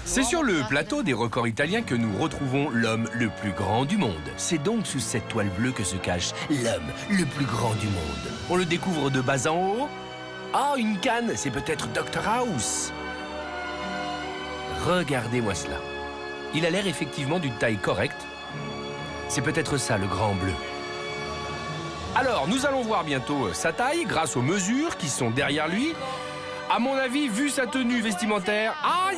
C'est sur le plateau des records italiens que nous retrouvons l'homme le plus grand du monde. C'est donc sous cette toile bleue que se cache l'homme le plus grand du monde. On le découvre de bas en haut. Ah, une canne, c'est peut-être Dr House. Regardez-moi cela. Il a l'air effectivement d'une taille correcte. C'est peut-être ça, le grand bleu. Alors, nous allons voir bientôt sa taille grâce aux mesures qui sont derrière lui. À mon avis, vu sa tenue vestimentaire,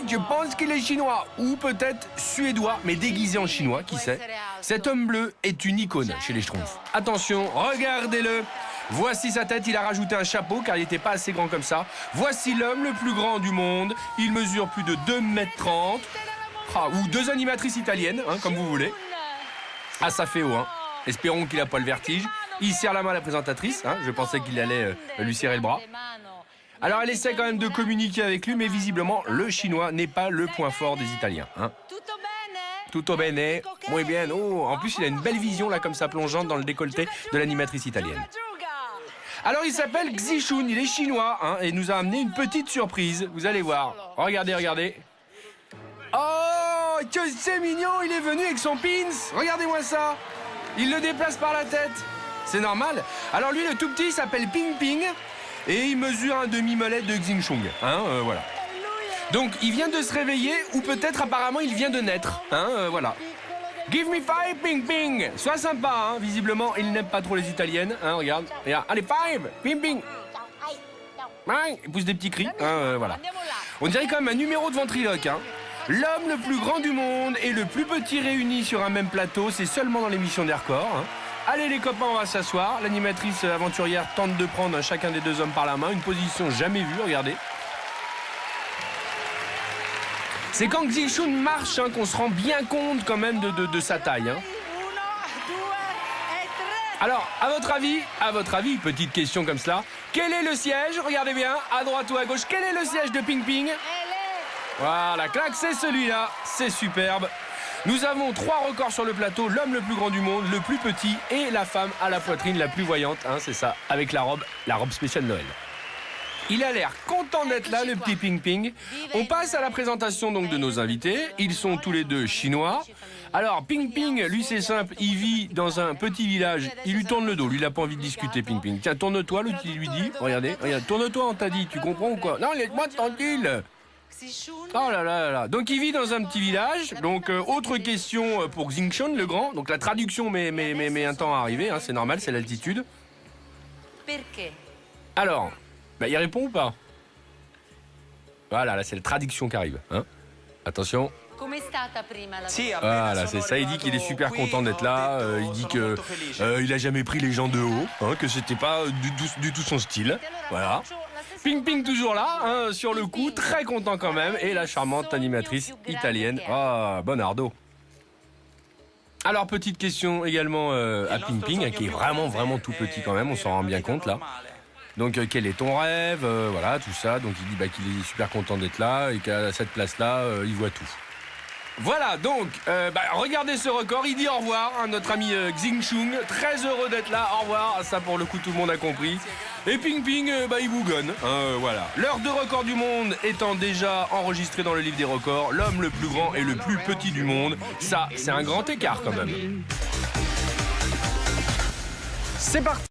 je pense qu'il est chinois ou peut-être suédois, mais déguisé en chinois, qui sait. Cet homme bleu est une icône chez les Schtroumpfs. Attention, regardez-le. Voici sa tête, il a rajouté un chapeau car il n'était pas assez grand comme ça. Voici l'homme le plus grand du monde. Il mesure plus de 2,30 m. Ou deux animatrices italiennes, comme vous voulez. Ah, ça fait haut, Espérons qu'il n'a pas le vertige. Il serre la main à la présentatrice. Je pensais qu'il allait lui serrer le bras. Alors, elle essaie quand même de communiquer avec lui, mais visiblement, le chinois n'est pas le point fort des Italiens. Tutto bene, muy bien. Oh, en plus, il a une belle vision, là, comme ça, plongeante dans le décolleté de l'animatrice italienne. Alors, il s'appelle Xichun, il est chinois, et nous a amené une petite surprise. Vous allez voir. Regardez, regardez. Oh, que c'est mignon, il est venu avec son pins. Regardez-moi ça. Il le déplace par la tête. C'est normal. Alors, lui, le tout petit, il s'appelle Ping Ping. Et il mesure un demi-mollet de Xingchung. Voilà. Donc, il vient de se réveiller, ou peut-être, apparemment, il vient de naître. Voilà. Give me five, Ping Ping. Sois sympa, visiblement, il n'aime pas trop les italiennes. Regarde. Allez, five, Ping Ping. Il pousse des petits cris. Voilà. On dirait quand même un numéro de ventriloque. L'homme le plus grand du monde et le plus petit réunis sur un même plateau, c'est seulement dans l'émission des records. Allez les copains, on va s'asseoir. L'animatrice aventurière tente de prendre chacun des deux hommes par la main. Une position jamais vue, regardez. C'est quand Xichun marche qu'on se rend bien compte quand même de sa taille. Alors, à votre avis, petite question comme cela, quel est le siège? Regardez bien, à droite ou à gauche, quel est le siège de Ping Ping? Voilà, clac, c'est celui-là, c'est superbe. Nous avons 3 records sur le plateau, l'homme le plus grand du monde, le plus petit et la femme à la poitrine la plus voyante, c'est ça, avec la robe spéciale Noël. Il a l'air content d'être là, le petit Ping Ping. On passe à la présentation donc de nos invités. Ils sont tous les deux chinois. Alors, Ping Ping, lui c'est simple, il vit dans un petit village. Il lui tourne le dos, lui il n'a pas envie de discuter, Ping Ping. Tiens, tourne-toi, l'autre il lui dit, regarde, tourne-toi, on t'a dit, tu comprends ou quoi? Non, laisse-moi tranquille. Oh là là là. Donc il vit dans un petit village. Donc autre question pour Xichun le grand. Donc la traduction met un temps à arriver, c'est normal, c'est l'altitude. Alors, il répond ou pas? Voilà, là c'est la traduction qui arrive. Attention. Voilà, c'est ça. Il dit qu'il est super content d'être là. Il dit que il a jamais pris les gens de haut, que c'était pas du tout son style. Voilà. Ping Ping toujours là, sur le coup, très content quand même. Et la charmante animatrice italienne. Bonardo. Alors, petite question également à Ping Ping, qui est vraiment tout petit quand même, on s'en rend bien compte là. Donc, quel est ton rêve? Voilà, tout ça. Donc, il dit qu'il est super content d'être là et qu'à cette place-là, il voit tout. Voilà, donc, regardez ce record, il dit au revoir à notre ami Xichun, très heureux d'être là, au revoir, ça pour le coup tout le monde a compris. Et Ping Ping, il bougonne, voilà. L'heure de record du monde étant déjà enregistrée dans le livre des records, l'homme le plus grand et le plus petit du monde, ça c'est un grand écart quand même. C'est parti.